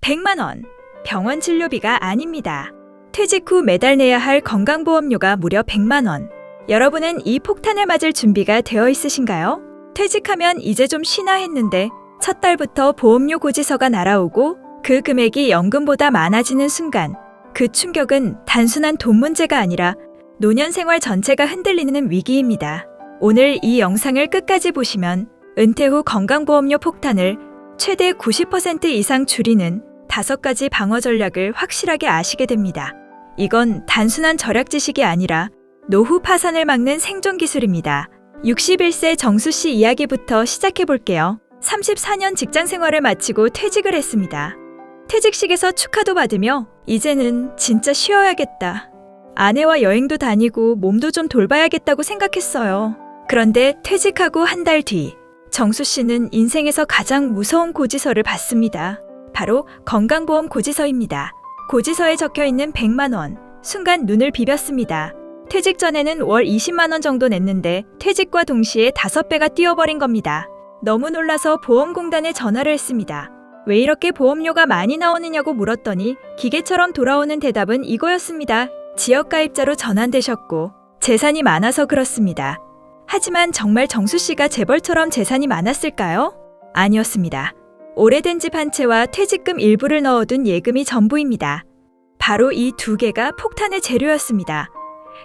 100만 원. 병원 진료비가 아닙니다. 퇴직 후 매달 내야 할 건강보험료가 무려 100만 원. 여러분은 이 폭탄을 맞을 준비가 되어 있으신가요? 퇴직하면 이제 좀 쉬나 했는데 첫 달부터 보험료 고지서가 날아오고 그 금액이 연금보다 많아지는 순간 그 충격은 단순한 돈 문제가 아니라 노년 생활 전체가 흔들리는 위기입니다. 오늘 이 영상을 끝까지 보시면 은퇴 후 건강보험료 폭탄을 최대 90% 이상 줄이는 5가지 방어 전략을 확실하게 아시게 됩니다. 이건 단순한 절약 지식이 아니라 노후 파산을 막는 생존 기술입니다. 61세 정수 씨 이야기부터 시작해 볼게요. 34년 직장 생활을 마치고 퇴직을 했습니다. 퇴직식에서 축하도 받으며 이제는 진짜 쉬어야겠다. 아내와 여행도 다니고 몸도 좀 돌봐야겠다고 생각했어요. 그런데 퇴직하고 한 달 뒤 정수 씨는 인생에서 가장 무서운 고지서를 받습니다. 바로 건강보험 고지서입니다. 고지서에 적혀있는 100만 원, 순간 눈을 비볐습니다. 퇴직 전에는 월 20만 원 정도 냈는데 퇴직과 동시에 5배가 뛰어버린 겁니다. 너무 놀라서 보험공단에 전화를 했습니다. 왜 이렇게 보험료가 많이 나오느냐고 물었더니 기계처럼 돌아오는 대답은 이거였습니다. 지역가입자로 전환되셨고 재산이 많아서 그렇습니다. 하지만 정말 정수 씨가 재벌처럼 재산이 많았을까요? 아니었습니다. 오래된 집 한 채와 퇴직금 일부를 넣어둔 예금이 전부입니다. 바로 이 2개가 폭탄의 재료였습니다.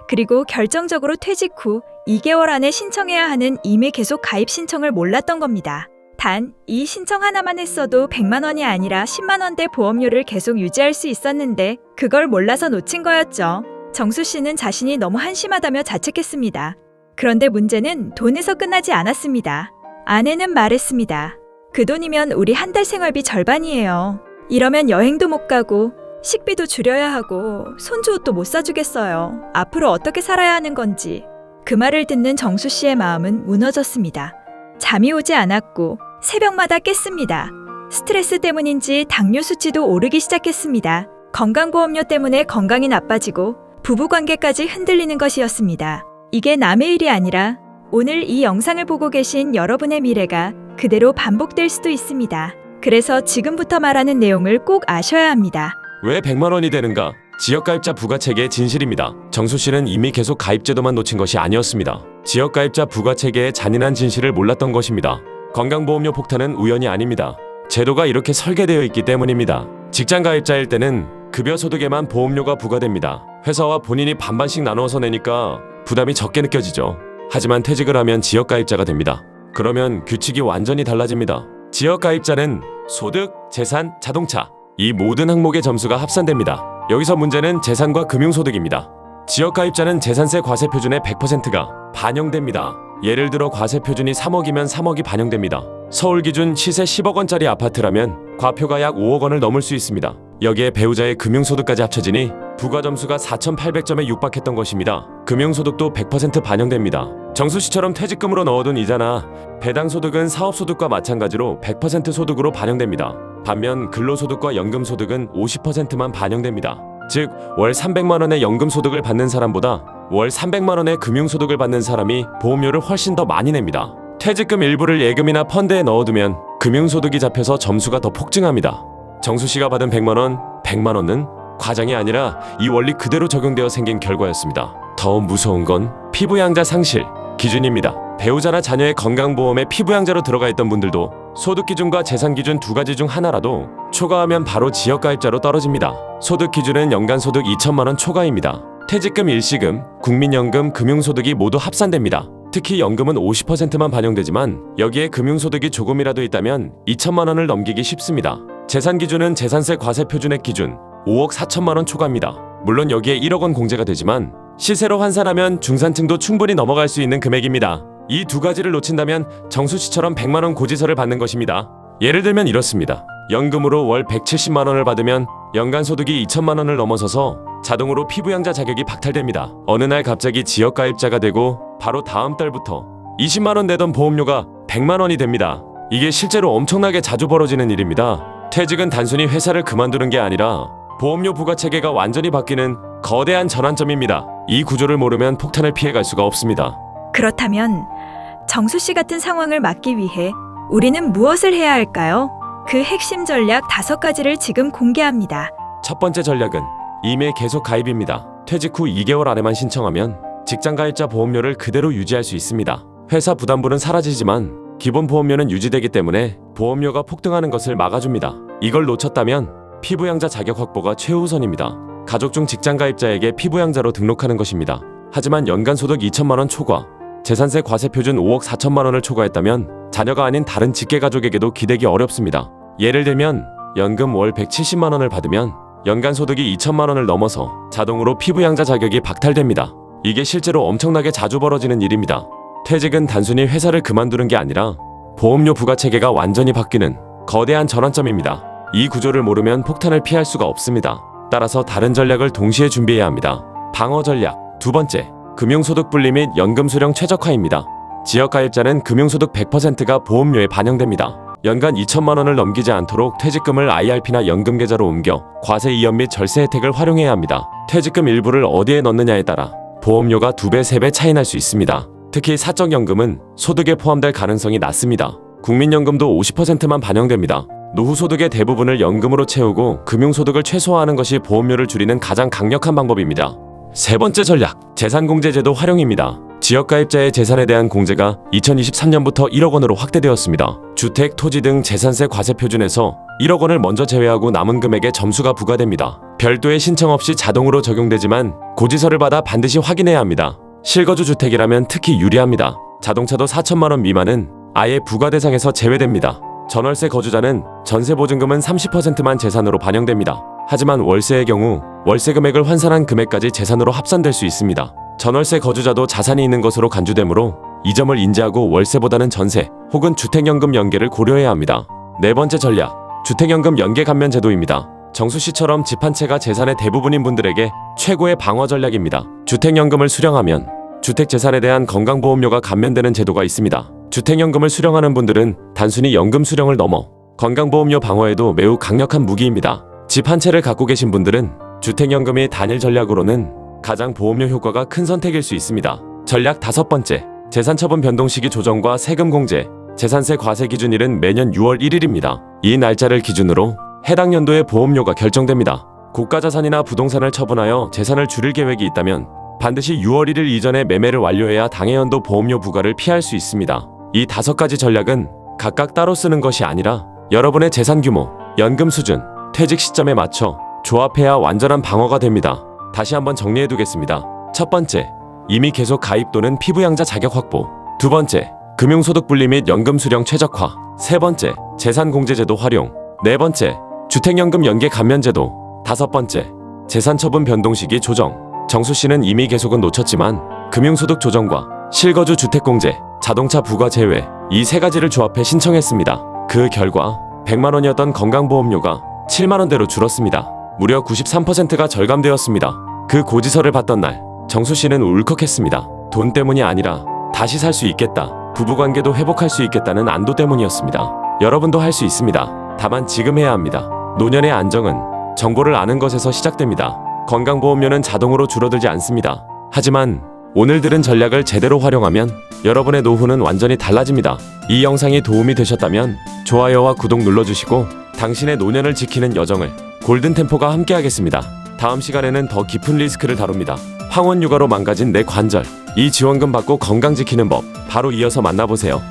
그리고 결정적으로 퇴직 후 2개월 안에 신청해야 하는 임의 계속 가입 신청을 몰랐던 겁니다. 단 이 신청 하나만 했어도 100만 원이 아니라 10만 원대 보험료를 계속 유지할 수 있었는데 그걸 몰라서 놓친 거였죠. 정수 씨는 자신이 너무 한심하다며 자책했습니다. 그런데 문제는 돈에서 끝나지 않았습니다. 아내는 말했습니다. 그 돈이면 우리 한 달 생활비 절반이에요. 이러면 여행도 못 가고 식비도 줄여야 하고 손주 옷도 못 사주겠어요. 앞으로 어떻게 살아야 하는 건지. 그 말을 듣는 정수 씨의 마음은 무너졌습니다. 잠이 오지 않았고 새벽마다 깼습니다. 스트레스 때문인지 당뇨 수치도 오르기 시작했습니다. 건강보험료 때문에 건강이 나빠지고 부부관계까지 흔들리는 것이었습니다. 이게 남의 일이 아니라 오늘 이 영상을 보고 계신 여러분의 미래가 그대로 반복될 수도 있습니다. 그래서 지금부터 말하는 내용을 꼭 아셔야 합니다. 왜 100만 원이 되는가? 지역가입자 부가체계의 진실입니다. 정수 씨는 이미 계속 가입제도만 놓친 것이 아니었습니다. 지역가입자 부가체계의 잔인한 진실을 몰랐던 것입니다. 건강보험료 폭탄은 우연이 아닙니다. 제도가 이렇게 설계되어 있기 때문입니다. 직장 가입자일 때는 급여 소득에만 보험료가 부과됩니다. 회사와 본인이 반반씩 나누어서 내니까 부담이 적게 느껴지죠. 하지만 퇴직을 하면 지역가입자가 됩니다. 그러면 규칙이 완전히 달라집니다. 지역가입자는 소득, 재산, 자동차 이 모든 항목의 점수가 합산됩니다. 여기서 문제는 재산과 금융소득입니다. 지역가입자는 재산세 과세표준의 100%가 반영됩니다. 예를 들어 과세표준이 3억이면 3억이 반영됩니다. 서울 기준 시세 10억 원짜리 아파트라면 과표가 약 5억 원을 넘을 수 있습니다. 여기에 배우자의 금융소득까지 합쳐지니 부가점수가 4,800점에 육박했던 것입니다. 금융소득도 100% 반영됩니다. 정수 씨처럼 퇴직금으로 넣어둔 이자나 배당소득은 사업소득과 마찬가지로 100% 소득으로 반영됩니다. 반면 근로소득과 연금소득은 50%만 반영됩니다. 즉, 월 300만 원의 연금소득을 받는 사람보다 월 300만 원의 금융소득을 받는 사람이 보험료를 훨씬 더 많이 냅니다. 퇴직금 일부를 예금이나 펀드에 넣어두면 금융소득이 잡혀서 점수가 더 폭증합니다. 정수 씨가 받은 100만 원, 100만 원은 과장이 아니라 이 원리 그대로 적용되어 생긴 결과였습니다. 더 무서운 건 피부양자 상실 기준입니다. 배우자나 자녀의 건강보험에 피부양자로 들어가 있던 분들도 소득기준과 재산기준 2가지 중 하나라도 초과하면 바로 지역가입자로 떨어집니다. 소득기준은 연간소득 2천만 원 초과입니다. 퇴직금, 일시금, 국민연금, 금융소득이 모두 합산됩니다. 특히 연금은 50%만 반영되지만 여기에 금융소득이 조금이라도 있다면 2천만 원을 넘기기 쉽습니다. 재산기준은 재산세 과세표준액 기준 5억 4천만 원 초과입니다. 물론 여기에 1억 원 공제가 되지만 시세로 환산하면 중산층도 충분히 넘어갈 수 있는 금액입니다. 이 2가지를 놓친다면 정수 씨처럼 100만 원 고지서를 받는 것입니다. 예를 들면 이렇습니다. 연금으로 월 170만 원을 받으면 연간 소득이 2천만 원을 넘어서서 자동으로 피부양자 자격이 박탈됩니다. 어느 날 갑자기 지역가입자가 되고 바로 다음 달부터 20만 원 내던 보험료가 100만 원이 됩니다. 이게 실제로 엄청나게 자주 벌어지는 일입니다. 퇴직은 단순히 회사를 그만두는 게 아니라 보험료 부가체계가 완전히 바뀌는 거대한 전환점입니다. 이 구조를 모르면 폭탄을 피해갈 수가 없습니다. 그렇다면 정수 씨 같은 상황을 막기 위해 우리는 무엇을 해야 할까요? 그 핵심 전략 5가지를 지금 공개합니다. 첫 번째 전략은 이메일 계속 가입입니다. 퇴직 후 2개월 안에만 신청하면 직장 가입자 보험료를 그대로 유지할 수 있습니다. 회사 부담분은 사라지지만 기본 보험료는 유지되기 때문에 보험료가 폭등하는 것을 막아줍니다. 이걸 놓쳤다면 피부양자 자격 확보가 최우선입니다. 가족 중 직장 가입자에게 피부양자로 등록하는 것입니다. 하지만 연간 소득 2천만 원 초과, 재산세 과세 표준 5억 4천만 원을 초과했다면 자녀가 아닌 다른 직계 가족에게도 기대기 어렵습니다. 예를 들면 연금 월 170만 원을 받으면 연간 소득이 2천만 원을 넘어서 자동으로 피부양자 자격이 박탈됩니다. 이게 실제로 엄청나게 자주 벌어지는 일입니다. 퇴직은 단순히 회사를 그만두는 게 아니라 보험료 부과 체계가 완전히 바뀌는 거대한 전환점입니다. 이 구조를 모르면 폭탄을 피할 수가 없습니다. 따라서 다른 전략을 동시에 준비해야 합니다. 방어 전략. 두 번째, 금융소득 분리 및 연금 수령 최적화입니다. 지역가입자는 금융소득 100%가 보험료에 반영됩니다. 연간 2천만 원을 넘기지 않도록 퇴직금을 IRP나 연금 계좌로 옮겨 과세 이연 및 절세 혜택을 활용해야 합니다. 퇴직금 일부를 어디에 넣느냐에 따라 보험료가 2배, 3배 차이 날 수 있습니다. 특히 사적연금은 소득에 포함될 가능성이 낮습니다. 국민연금도 50%만 반영됩니다. 노후 소득의 대부분을 연금으로 채우고 금융소득을 최소화하는 것이 보험료를 줄이는 가장 강력한 방법입니다. 세 번째 전략, 재산공제제도 활용입니다. 지역가입자의 재산에 대한 공제가 2023년부터 1억 원으로 확대되었습니다. 주택, 토지 등 재산세 과세 표준에서 1억 원을 먼저 제외하고 남은 금액에 점수가 부과됩니다. 별도의 신청 없이 자동으로 적용되지만 고지서를 받아 반드시 확인해야 합니다. 실거주 주택이라면 특히 유리합니다. 자동차도 4천만 원 미만은 아예 부과 대상에서 제외됩니다. 전월세 거주자는 전세 보증금은 30%만 재산으로 반영됩니다. 하지만 월세의 경우 월세 금액을 환산한 금액까지 재산으로 합산될 수 있습니다. 전월세 거주자도 자산이 있는 것으로 간주되므로 이 점을 인지하고 월세보다는 전세 혹은 주택연금 연계를 고려해야 합니다. 네 번째 전략, 주택연금 연계 감면 제도입니다. 정수 씨처럼 집 한 채가 재산의 대부분인 분들에게 최고의 방어 전략입니다. 주택연금을 수령하면 주택재산에 대한 건강보험료가 감면되는 제도가 있습니다. 주택연금을 수령하는 분들은 단순히 연금 수령을 넘어 건강보험료 방어에도 매우 강력한 무기입니다. 집 한 채를 갖고 계신 분들은 주택연금이 단일 전략으로는 가장 보험료 효과가 큰 선택일 수 있습니다. 전략 5번째, 재산처분 변동 시기 조정과 세금 공제. 재산세 과세 기준일은 매년 6월 1일입니다. 이 날짜를 기준으로 해당 연도의 보험료가 결정됩니다. 고가자산이나 부동산을 처분하여 재산을 줄일 계획이 있다면 반드시 6월 1일 이전에 매매를 완료해야 당해연도 보험료 부과를 피할 수 있습니다. 이 5가지 전략은 각각 따로 쓰는 것이 아니라 여러분의 재산 규모, 연금 수준, 퇴직 시점에 맞춰 조합해야 완전한 방어가 됩니다. 다시 한번 정리해두겠습니다. 첫 번째, 이미 계속 가입 또는 피부양자 자격 확보. 두 번째, 금융소득 분리 및 연금 수령 최적화. 세 번째, 재산공제제도 활용. 네 번째, 주택연금 연계 감면제도. 다섯 번째, 재산처분 변동 시기 조정. 정수 씨는 이미 계속은 놓쳤지만 금융소득 조정과 실거주 주택공제, 자동차 부과 제외 이 3가지를 조합해 신청했습니다. 그 결과 100만 원이었던 건강보험료가 7만 원대로 줄었습니다. 무려 93%가 절감되었습니다. 그 고지서를 받던 날 정수 씨는 울컥했습니다. 돈 때문이 아니라 다시 살 수 있겠다, 부부관계도 회복할 수 있겠다는 안도 때문이었습니다. 여러분도 할 수 있습니다. 다만 지금 해야 합니다. 노년의 안정은 정보를 아는 것에서 시작됩니다. 건강보험료는 자동으로 줄어들지 않습니다. 하지만 오늘 들은 전략을 제대로 활용하면 여러분의 노후는 완전히 달라집니다. 이 영상이 도움이 되셨다면 좋아요와 구독 눌러주시고 당신의 노년을 지키는 여정을 골든템포가 함께하겠습니다. 다음 시간에는 더 깊은 리스크를 다룹니다. 황혼 육아로 망가진 내 관절, 이 지원금 받고 건강 지키는 법 바로 이어서 만나보세요.